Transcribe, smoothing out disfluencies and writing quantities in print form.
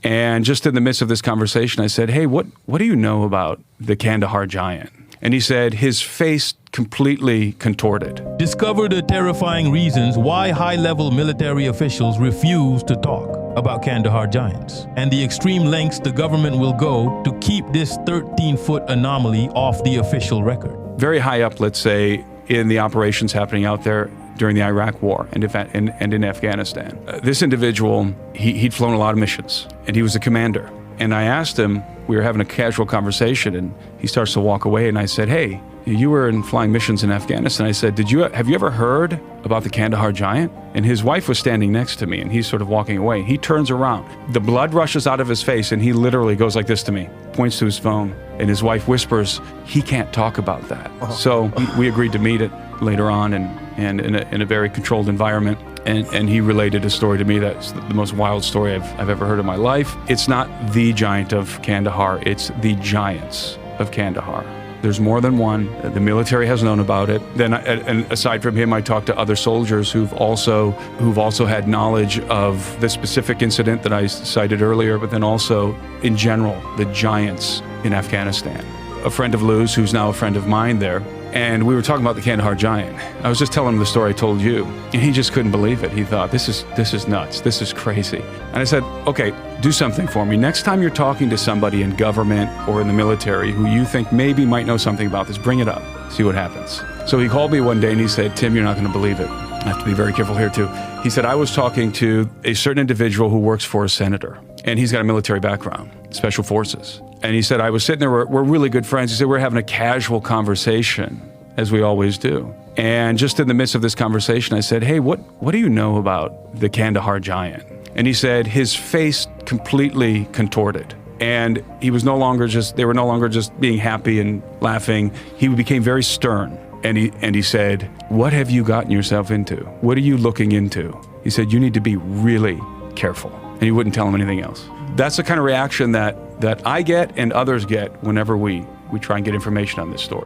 And just in the midst of this conversation, I said, hey, what do you know about the Kandahar giant? And he said, his face completely contorted. Discover the terrifying reasons why high-level military officials refuse to talk about Kandahar giants and the extreme lengths the government will go to keep this 13-foot anomaly off the official record. Very high up, let's say, in the operations happening out there during the Iraq War and in Afghanistan. This individual, he'd flown a lot of missions, and he was a commander. And I asked him, we were having a casual conversation, and he starts to walk away, and I said, hey, you were in flying missions in Afghanistan. I said, have you ever heard about the Kandahar giant? And his wife was standing next to me, and he's sort of walking away. He turns around. The blood rushes out of his face, and he literally goes like this to me, points to his phone, and his wife whispers, he can't talk about that. So we agreed to meet it later on, and in a very controlled environment. And he related a story to me that's the most wild story I've ever heard in my life. It's not the giant of Kandahar, it's the giants of Kandahar. There's more than one. The military has known about it. Then, and aside from him, I talked to other soldiers who've also had knowledge of the specific incident that I cited earlier, but then also, in general, the giants in Afghanistan. A friend of Lou's, who's now a friend of mine there, and we were talking about the Kandahar giant. I was just telling him the story I told you, and he just couldn't believe it. He thought, this is nuts, this is crazy. And I said, okay, do something for me. Next time you're talking to somebody in government or in the military who you think maybe might know something about this, bring it up, see what happens. So he called me one day and he said, Tim, you're not gonna believe it. I have to be very careful here too. He said, I was talking to a certain individual who works for a senator, and he's got a military background, special forces. And he said, I was sitting there, we're really good friends. He said, we're having a casual conversation, as we always do. And just in the midst of this conversation, I said, hey, what do you know about the Kandahar giant? And he said, his face completely contorted. And they were no longer just being happy and laughing. He became very stern. And he said, what have you gotten yourself into? What are you looking into? He said, you need to be really careful. And he wouldn't tell him anything else. That's the kind of reaction that I get and others get whenever we try and get information on this story.